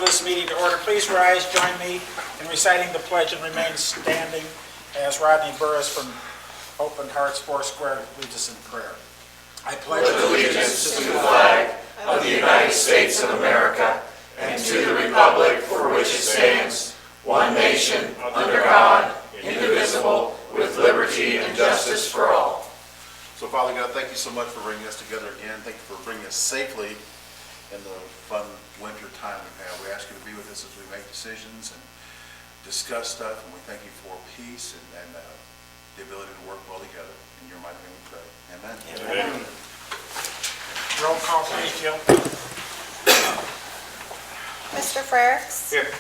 call this meeting to order. Please rise, join me in reciting the pledge and remain standing as Rodney Burris from Open Hearts Foursquare leads us in prayer. I pledge allegiance to the flag of the United States of America and to the republic for which it stands, one nation, under God, indivisible, with liberty and justice for all. So, Father God, thank you so much for bringing us together again. Thank you for bringing us safely in the fun winter time we've had. We ask you to be with us as we make decisions and discuss stuff, and we thank you for peace and the ability to work well together. In your mighty name we pray. Amen. Amen. Roll call, please, Jill. Mr. Frericks? Here.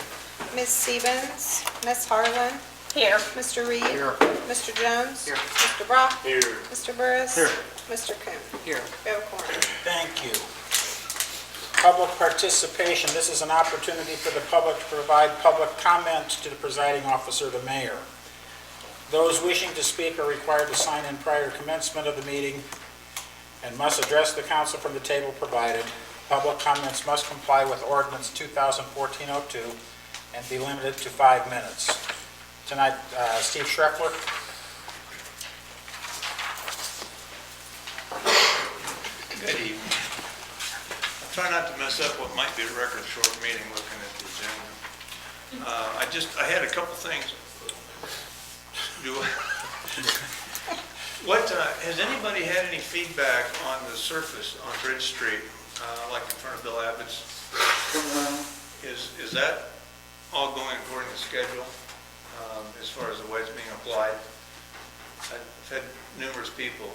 Ms. Stevens? Ms. Harlan? Here. Mr. Reed? Here. Mr. Jones? Here. Mr. Brock? Here. Mr. Burris? Here. Mr. Coon? Here. We have a quorum. Thank you. Public participation. This is an opportunity for the public to provide public comment to the presiding officer, the mayor. Those wishing to speak are required to sign in prior to commencement of the meeting and must address the council from the table provided. Public comments must comply with Ordinance 2014-02 and be limited to 5 minutes. Tonight, Steve Schreffler. Good evening. I'll try not to mess up what might be a record short meeting looking at the agenda. I had a couple things. Has anybody had any feedback on the surface on Bridge Street, like in front of Bill Abbott's? Is that all going according to schedule, as far as the way it's being applied? I've had numerous people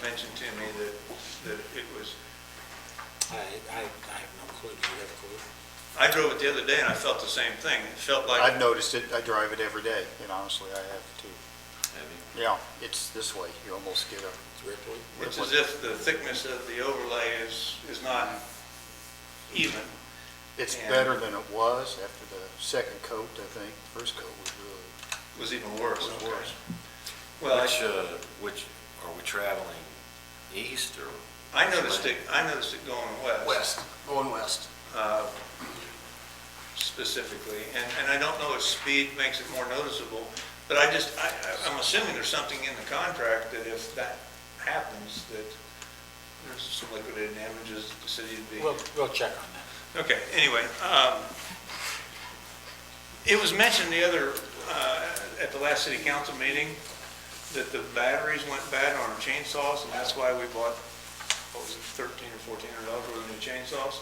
mention to me that it was. I have no clue. Do you have a clue? I drove it the other day and I felt the same thing. It felt like. I've noticed it. I drive it every day, and honestly, I have too. Yeah, it's this way. You almost get a. It's as if the thickness of the overlay is not even. It's better than it was after the second coat. I think the first coat was really. Was even worse. Was worse. Well, Which are we traveling east or? I noticed it going west. Going west. Specifically, and I don't know if speed makes it more noticeable, but I'm assuming there's something in the contract that if that happens, that there's some liquidated damages that the city would be. We'll check on that. Okay, anyway, it was mentioned at the last city council meeting that the batteries went bad on our chainsaws, and that's why we bought, what was it, $1,300 or $1,400 worth of new chainsaws.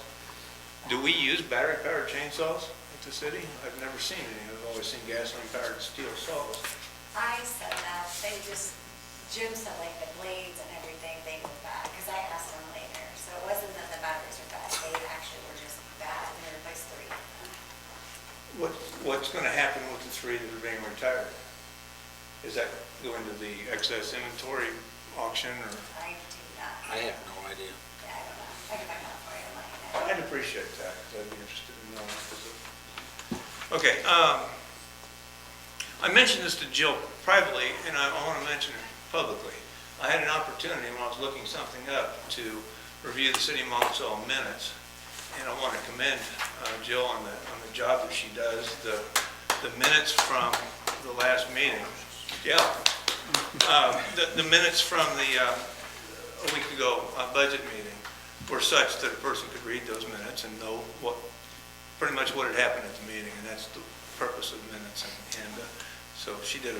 Do we use battery-powered chainsaws at the city? I've never seen any. I've always seen gasoline-powered steel saws. I said that, Jim said like the blades and everything, they were bad, because I asked him later. So it wasn't that the batteries were bad, they actually were just bad, and they replaced 3 of them. What's going to happen with the 3 that are being retired? Is that going to the excess inventory auction, or? I do not. I have no idea. Yeah, I don't know. I can find out for you, and let you know. I'd appreciate that, because I'd be interested in knowing. Okay, I mentioned this to Jill privately, and I want to mention it publicly. I had an opportunity when I was looking something up to review the city of Monticello minutes, and I want to commend Jill on the job that she does. The minutes from the last meeting, yeah, the minutes from a week ago budget meeting were such that a person could read those minutes and know pretty much what had happened at the meeting, and that's the purpose of the minutes. And so she did,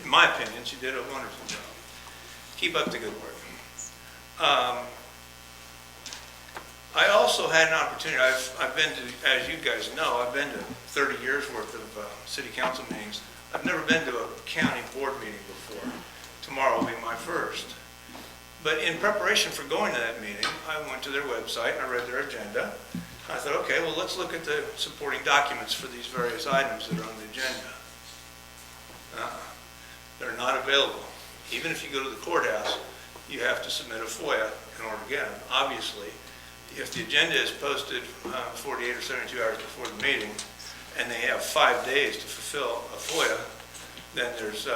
in my opinion, she did a wonderful job. Keep up the good work. I also had an opportunity. I've been to, as you guys know, I've been to 30 years worth of city council meetings. I've never been to a county board meeting before. Tomorrow will be my first. But in preparation for going to that meeting, I went to their website and I read their agenda. I thought, okay, well, let's look at the supporting documents for these various items that are on the agenda. They're not available. Even if you go to the courthouse, you have to submit a FOIA in order to get them. Obviously, if the agenda is posted 48 or 72 hours before the meeting, and they have 5 days to fulfill a FOIA, then there's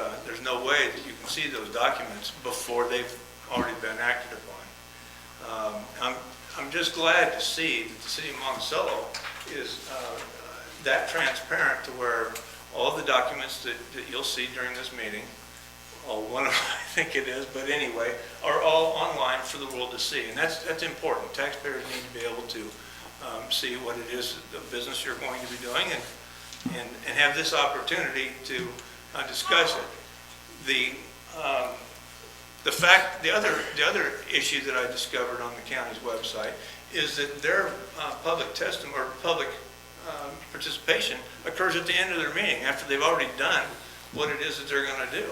no way that you can see those documents before they've already been acted upon. I'm just glad to see that the city of Monticello that transparent to where all the documents that you'll see during this meeting, one of them I think it is, but anyway, are all online for the world to see. And that's important. Taxpayers need to be able to see what it is, the business you're going to be doing, and have this opportunity to discuss it. The other issue that I discovered on the county's website is that their public testimony or public participation occurs at the end of their meeting after they've already done what it is that they're going to do.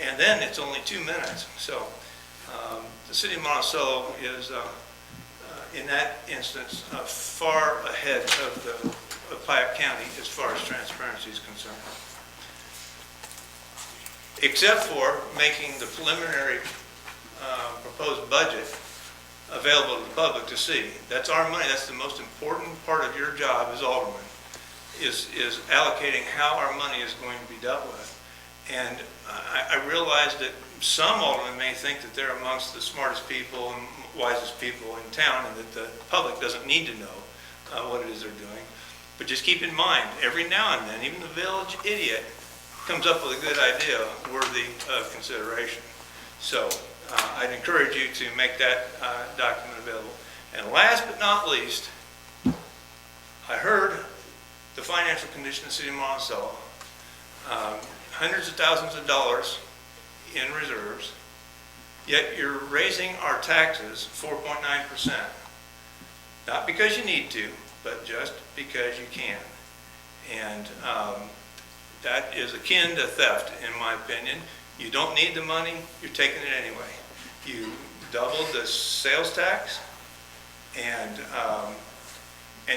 And then it's only 2 minutes. So the city of Monticello is, in that instance, far ahead of Piatt County as far as transparency is concerned. Except for making the preliminary proposed budget available to the public to see. That's our money. That's the most important part of your job as alderman, is allocating how our money is going to be dealt with. And I realize that some aldermen may think that they're amongst the smartest people and wisest people in town, and that the public doesn't need to know what it is they're doing. But just keep in mind, every now and then, even the village idiot comes up with a good idea worthy of consideration. So I'd encourage you to make that document available. And last but not least, I heard the financial condition of the city of Monticello. Hundreds of thousands of dollars in reserves, yet you're raising our taxes 4.9%. Not because you need to, but just because you can. And that is akin to theft, in my opinion. You don't need the money, you're taking it anyway. You doubled the sales tax, and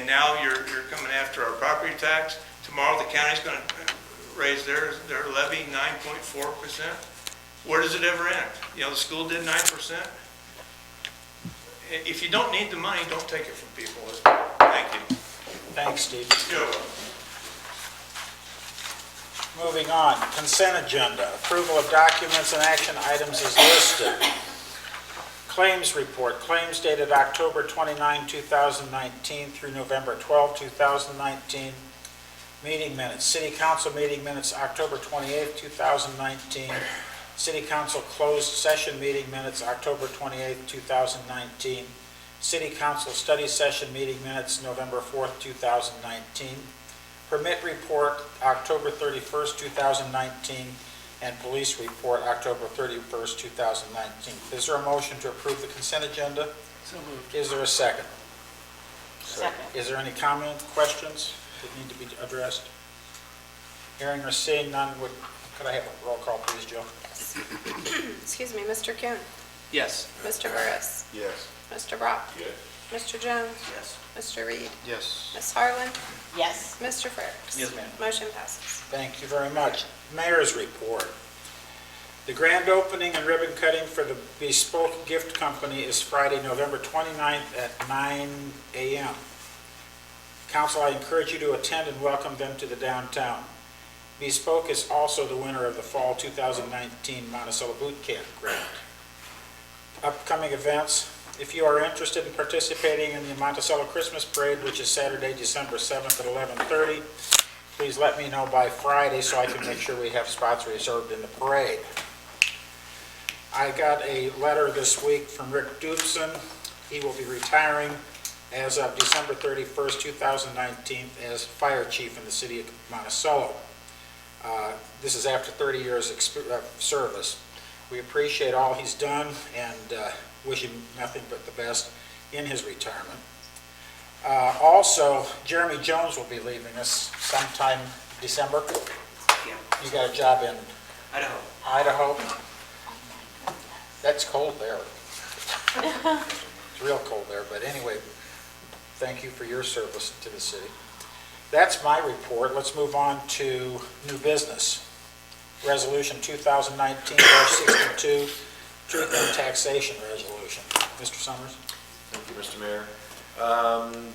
now you're coming after our property tax. Tomorrow the county's going to raise their levy 9.4%. Where does it ever end? You know, the school did 9%. If you don't need the money, don't take it from people. Thank you. Thanks, Steve. You're welcome. Moving on, consent agenda. Approval of documents and action items is listed. Claims report. Claims dated October 29, 2019 through November 12, 2019. Meeting minutes. City Council meeting minutes October 28, 2019. City Council closed session meeting minutes October 28, 2019. City Council study session meeting minutes November 4th, 2019. Permit report October 31st, 2019. And police report October 31st, 2019. Is there a motion to approve the consent agenda? So moved. Is there a second? Second. Is there any comment, questions that need to be addressed? Hearing or seeing none, could I have a roll call, please, Joe? Excuse me, Mr. Kuhn, Yes. Mr. Burris, Yes. Mr. Brock, Yes. Mr. Jones, Yes. Mr. Reed, Yes. Ms. Harlan, Yes. Mr. Frerichs. Yes, ma'am. Motion passes. Thank you very much. Mayor's report. The grand opening and ribbon cutting for the Bespoke Gift Company is Friday, November 29th at 9 a.m. Council, I encourage you to attend and welcome them to the downtown. Bespoke is also the winner of the Fall 2019 Monticello Boot Camp Grant. Upcoming events. If you are interested in participating in the Monticello Christmas Parade, which is Saturday, December 7th at 11:30, please let me know by Friday so I can make sure we have spots reserved in the parade. I got a letter this week from Rick Doobson. He will be retiring as of December 31st, 2019 as fire chief in the city of Monticello. This is after 30 years of service. We appreciate all he's done and wish him nothing but the best in his retirement. Also, Jeremy Jones will be leaving us sometime December. Yeah. You got a job in Idaho. Idaho? That's cold there. It's real cold there, but anyway, thank you for your service to the city. That's my report. Let's move on to new business. Resolution 2019-62, truth and taxation resolution. Mr. Summers? Thank you, Mr. Mayor.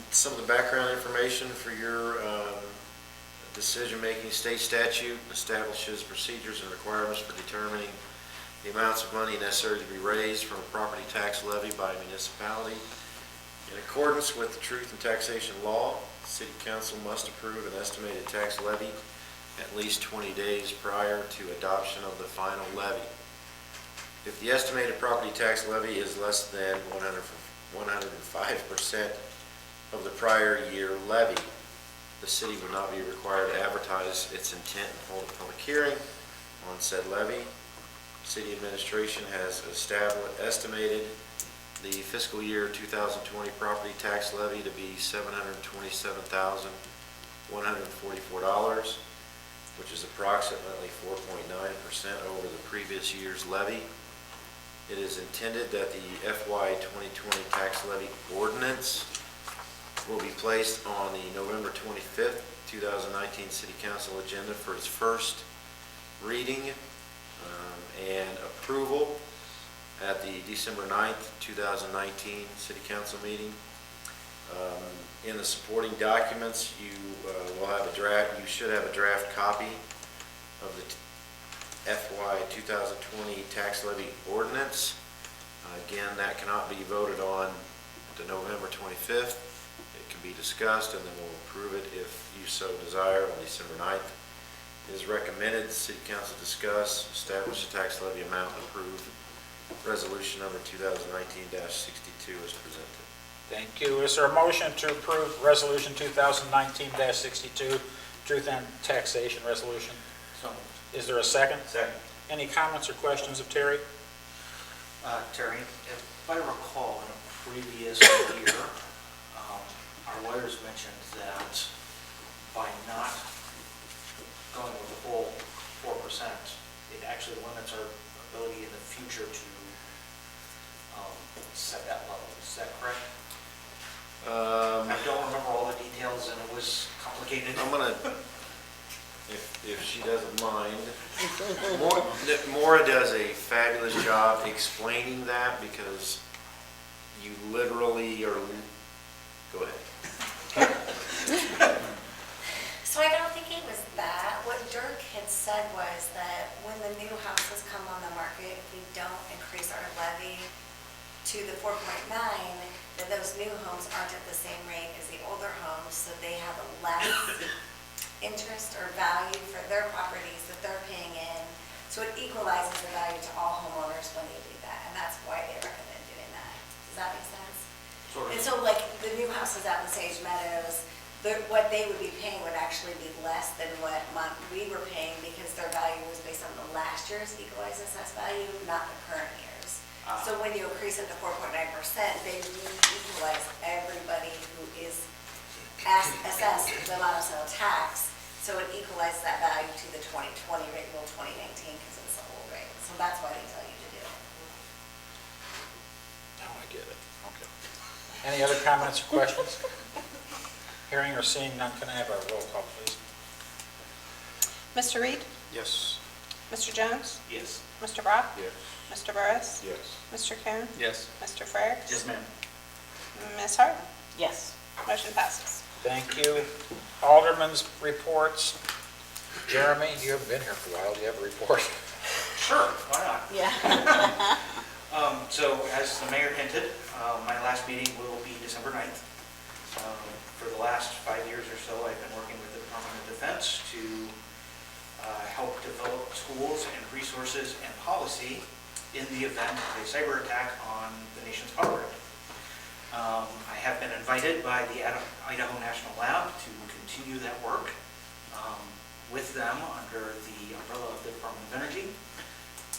Some of the background information for your decision-making. State statute establishes procedures and requirements for determining the amounts of money necessary to be raised from a property tax levy by a municipality. In accordance with the truth in taxation law, the City Council must approve an estimated tax levy at least 20 days prior to adoption of the final levy. If the estimated property tax levy is less than 105% of the prior year levy, the city would not be required to advertise its intent and hold a public hearing on said levy. City administration has estimated the fiscal year 2020 property tax levy to be $727,144, which is approximately 4.9% over the previous year's levy. It is intended that the FY 2020 tax levy ordinance will be placed on the November 25th, 2019 City Council agenda for its first reading and approval at the December 9th, 2019 City Council meeting. In the supporting documents, you will have a draft. You should have a draft copy of the FY 2020 tax levy ordinance. Again, that cannot be voted on the November 25th. It can be discussed, and then we'll approve it if you so desire on December 9th. It is recommended the City Council discuss, establish a tax levy amount, and approve resolution number 2019-62 as presented. Thank you. Is there a motion to approve Resolution 2019-62, Truth and Taxation Resolution? So moved. Is there a second? Second. Any comments or questions of Terry? Terry, if I recall, in a previous year, our lawyers mentioned that by not going with the full 4%, it actually limits our ability in the future to set that level. Is that correct? I don't remember all the details, and it was complicated. I'm gonna, if she doesn't mind, Maura does a fabulous job explaining that because you literally are, go ahead. So I don't think it was that. What Dirk had said was that when the new houses come on the market, if we don't increase our levy to the 4.9, then those new homes aren't at the same rate as the older homes, so they have a less interest or value for their properties that they're paying in. So it equalizes the value to all homeowners when they do that, and that's why they recommend doing that. Does that make sense? Sort of. And so like the new houses out in Sage Meadows, what they would be paying would actually be less than what we were paying because their value was based on the last year's equalized assessed value, not the current year's. So when you increase it to 4.9%, they re-equalize everybody who is assessed the Monticello tax. So it equalizes that value to the 2020 rate, well, 2019, because it's the old rate. So that's why they tell you to do it. Now I get it. Okay. Any other comments or questions? Hearing or seeing none, can I have a roll call, please? Mr. Reed? Yes. Mr. Jones? Yes. Mr. Brock? Yes. Mr. Burris? Yes. Mr. Coon? Yes. Mr. Frere? Yes, ma'am. Ms. Hart? Yes. Motion passes. Thank you. Alderman's reports. Jeremy, you haven't been here for a while. Do you have a report? Sure, why not? Yeah. So as the mayor hinted, my last meeting will be December 9th. For the last 5 years or so, I've been working with the Department of Defense to help develop tools and resources and policy in the event of a cyber attack on the nation's power grid. I have been invited by the Idaho National Lab to continue that work with them under the umbrella of the Department of Energy.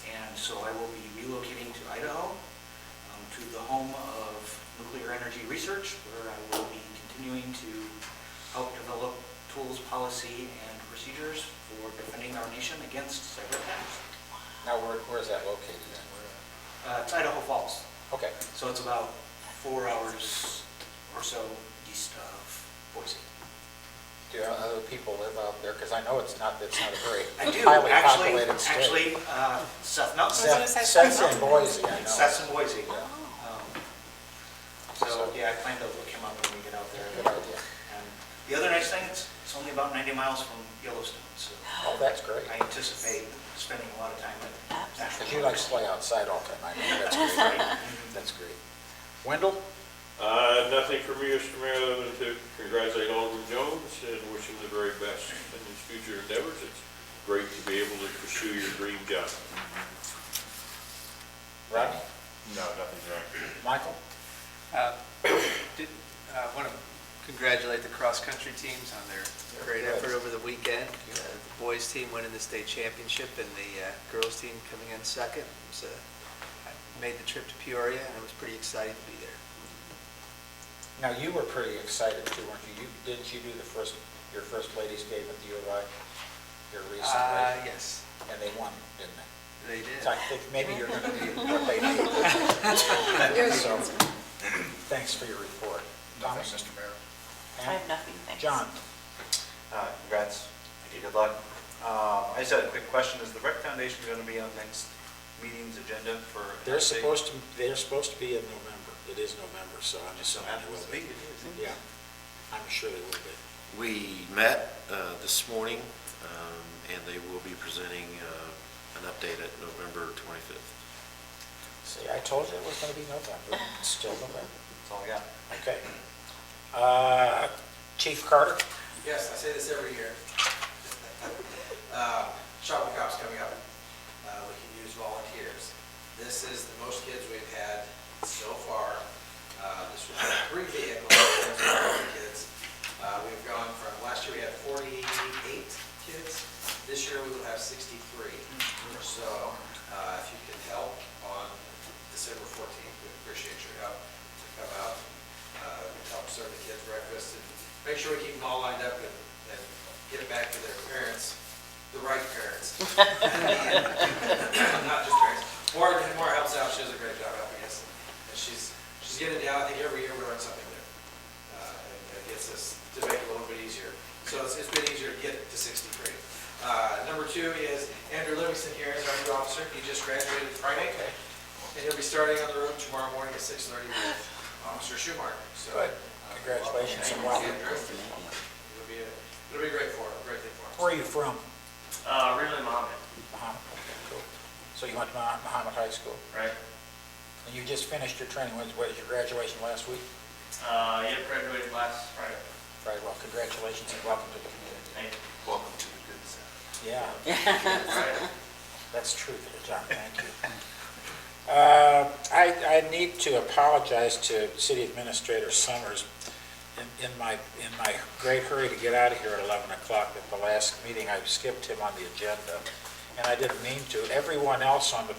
And so I will be relocating to Idaho, to the home of nuclear energy research, where I will be continuing to help develop tools, policy, and procedures for defending our nation against cyber attacks. Now, where is that located then? It's Idaho Falls, Okay. so it's about 4 hours or so east of Boise. Do other people live out there? Because I know it's not a very I do, highly populated state. actually, Seth Melton. Seth's in Boise, I know. Seth's in Boise. Yeah. So, yeah, I plan to look him up when we get out there. Good idea. And the other nice thing, it's only about 90 miles from Yellowstone, so Oh, that's great. I anticipate spending a lot of time at national Because you like to play outside all the time. I know, that's great. That's great. Wendell? Nothing from me, Mr. Mayor, other than to congratulate Alderman Jones and wish him the very best in his future endeavors. It's great to be able to pursue your dream job. Rodney? No, nothing's wrong. Michael? I want to congratulate the cross-country teams on their great effort over the weekend. The boys' team winning the state championship and the girls' team coming in second. I made the trip to Peoria, and it was pretty exciting to be there. Now, you were pretty excited too, weren't you? Didn't you do your first ladies game at the U of I here recently? Yes, And they won, didn't they? they did. So I think maybe you're going to need what they need. So, thanks for your report. Nothing, Thomas? Mr. Mayor. I have nothing, thanks. John? Congrats. Thank you. Good luck. I just had a quick question. Is the Rec Foundation going to be on next meeting's agenda for? They're supposed to be in November. It is November, so I'm assuming they will be. Yeah, I'm sure they will be. We met this morning, and they will be presenting an update at November 25th. See, I told you it was going to be November. It's still November. That's all I got. Okay. Chief Carter? Yes, I say this every year. Shopping Cop's coming up. We can use volunteers. This is the most kids we've had so far. This was 3 vehicles for kids. We've gone from, last year we had 48 kids. This year we will have 63. So if you can help on December 14th, we appreciate your help to come out, help serve the kids breakfast, and make sure we keep them all lined up and get back to their parents, the right parents. Not just parents. More helps out. She does a great job helping us. And she's getting down. I think every year we learn something new. And it gets us to make it a little bit easier. So it's been easier to get to 63. Number 2 is Andrew Livingston here is our new officer. He just graduated Friday. And he'll be starting on the road tomorrow morning at 6:30 with Officer Schumacher. So, Good. Congratulations and welcome. It'll be great for him, great thing for him. Where are you from? Really, Mohammed, Muhammad. Okay, cool. So you went to Muhammad High School? right? And you just finished your training. What was your graduation last week? Yep, graduated last Friday. Right, well, congratulations and welcome to the community. Thank you. Welcome to the good side. Yeah, Right. that's true, John, thank you. I need to apologize to City Administrator Summers. In my great hurry to get out of here at 11 o'clock at the last meeting, I skipped him on the agenda, and I didn't mean to. Everyone else on the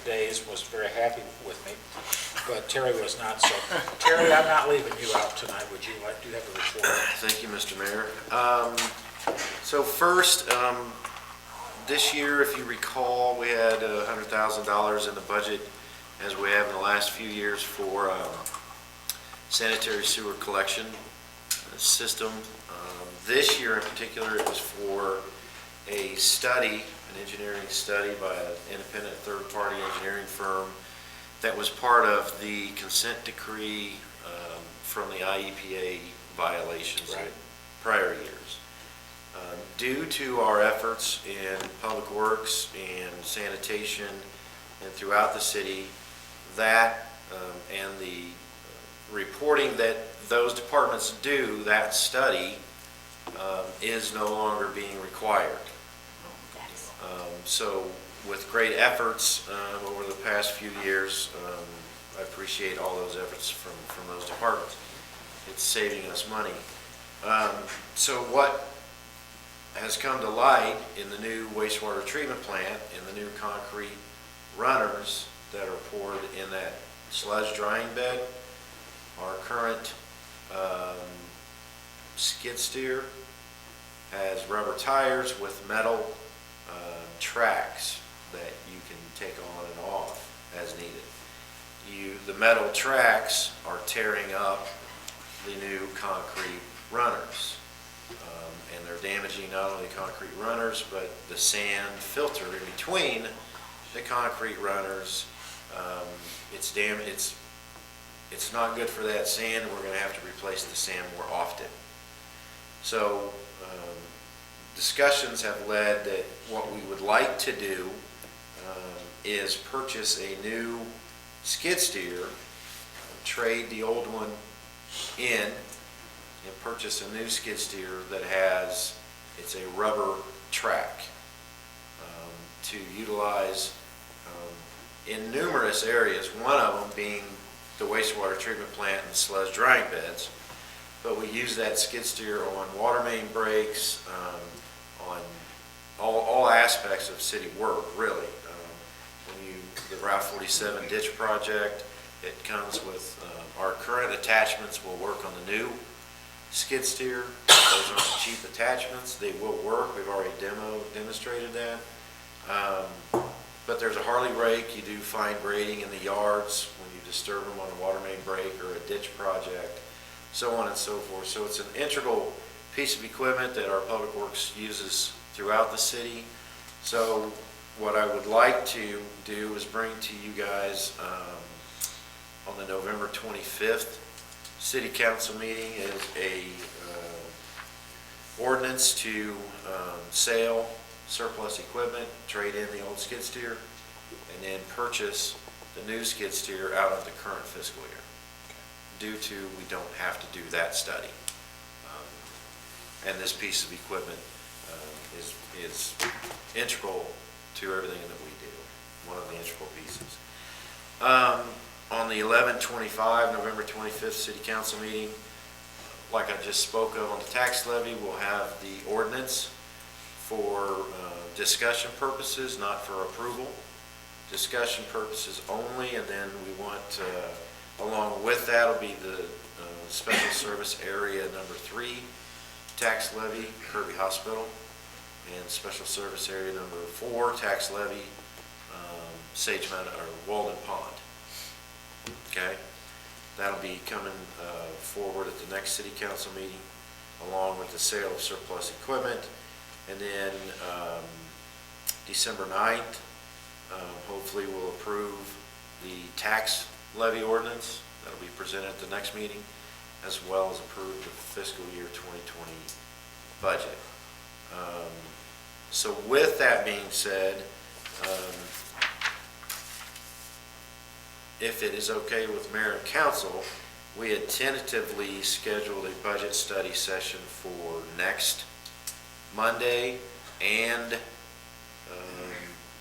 days was very happy with me, but Terry was not. So, Terry, I'm not leaving you out tonight. Would you like to have a report? Thank you, Mr. Mayor. So first, this year, if you recall, we had $100,000 in the budget, as we have in the last few years, for sanitary sewer collection system. This year in particular, it was for a study, an engineering study by an independent third-party engineering firm that was part of the consent decree from the IEPA violations in prior years. Due to our efforts in public works and sanitation and throughout the city, that and the reporting that those departments do, that study is no longer being required. So with great efforts over the past few years, I appreciate all those efforts from those departments. It's saving us money. So what has come to light in the new wastewater treatment plant, in the new concrete runners that are poured in that sludge drying bed, our current skid steer has rubber tires with metal tracks that you can take on and off as needed. The metal tracks are tearing up the new concrete runners. And they're damaging not only concrete runners, but the sand filter in between the concrete runners. It's not good for that sand, and we're going to have to replace the sand more often. So discussions have led that what we would like to do is purchase a new skid steer trade the old one in and purchase a new skid steer that has, it's a rubber track to utilize in numerous areas, one of them being the wastewater treatment plant and sludge drying beds. But we use that skid steer on water main breaks, on all aspects of city work, really. The Route 47 ditch project, it comes with our current attachments will work on the new skid steer. Those aren't cheap attachments. They will work. We've already demonstrated that. But there's a Harley rake. You do fine grading in the yards when you disturb them on a water main break or a ditch project, so on and so forth. So it's an integral piece of equipment that our public works uses throughout the city. So what I would like to do is bring to you guys on the November 25th city council meeting is a ordinance to sell surplus equipment, trade in the old skid steer, and then purchase the new skid steer out of the current fiscal year. Due to we don't have to do that study. And this piece of equipment is integral to everything that we do, one of the integral pieces. On the 11/25, November 25th city council meeting, like I just spoke of on the tax levy, we'll have the ordinance for discussion purposes, not for approval. Discussion purposes only, and then we want, along with that will be the special service area number 3 tax levy, Kirby Hospital, and special service area number 4 tax levy, Sage Mountain or Walden Pond. Okay, that'll be coming forward at the next city council meeting, along with the sale of surplus equipment. And then December 9th, hopefully we'll approve the tax levy ordinance. That'll be presented at the next meeting, as well as approve the fiscal year 2020 budget. So with that being said, if it is okay with mayor and council, we had tentatively scheduled a budget study session for next Monday and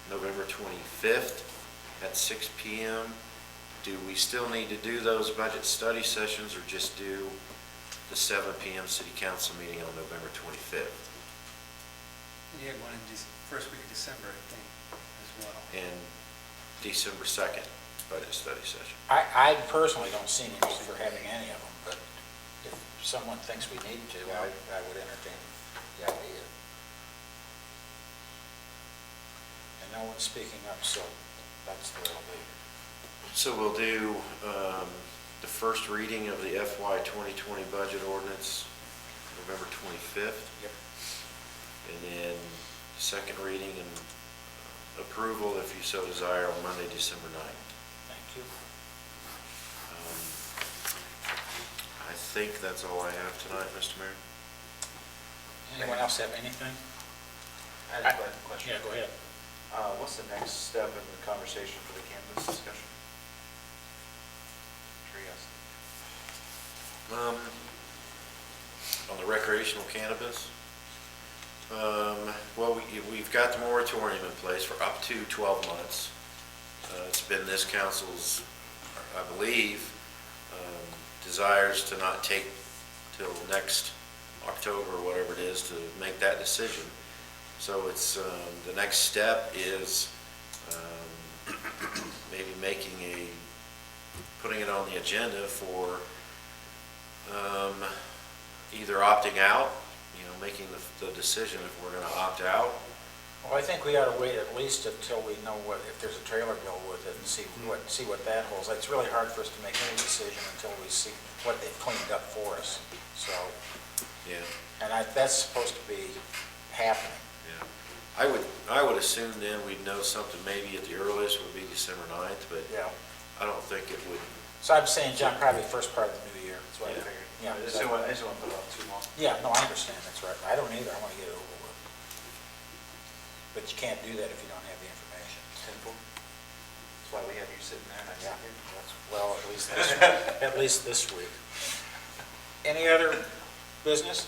November 25th at 6 p.m. Do we still need to do those budget study sessions or just do the 7 p.m. city council meeting on November 25th? You had one in first week of December, I think, as well. And December 2nd, budget study session. I personally don't see any need for having any of them, but if someone thinks we need to, I would entertain the idea. And no one's speaking up, so that's the way it'll be. So we'll do the first reading of the FY 2020 budget ordinance November 25th. Yep. And then second reading and approval, if you so desire, on Monday, December 9th. Thank you. I think that's all I have tonight, Mr. Mayor. Anyone else have anything? I have a question. Yeah, go ahead. What's the next step in the conversation for the cannabis discussion? Curiosity. On the recreational cannabis, well, we've got the moratorium in place for up to 12 months. It's been this council's, I believe, desires to not take till next October or whatever it is to make that decision. So it's, the next step is maybe putting it on the agenda for either opting out, making the decision if we're going to opt out. Well, I think we ought to wait at least until we know if there's a trailer bill with it and see what that holds. It's really hard for us to make any decision until we see what they've cleaned up for us. So, Yeah. and that's supposed to be happening. Yeah. I would assume then we'd know something maybe at the earliest would be December 9th, but Yeah. I don't think it would. So I'm saying, John, probably first part of the new year. That's what I Yeah. figured. Yeah. I just don't want to put it off too long. Yeah, no, I understand, that's right. I don't either, I want to get it over with. But you can't do that if you don't have the information. 10-4? That's why we have you sitting there and I sit here. Well, at least this week. Any other business?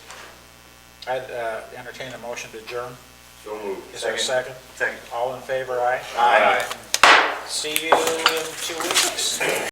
I'd entertain a motion to adjourn. So moved. Is there a second? Second. All in favor, aye? Aye. See you in 2 weeks.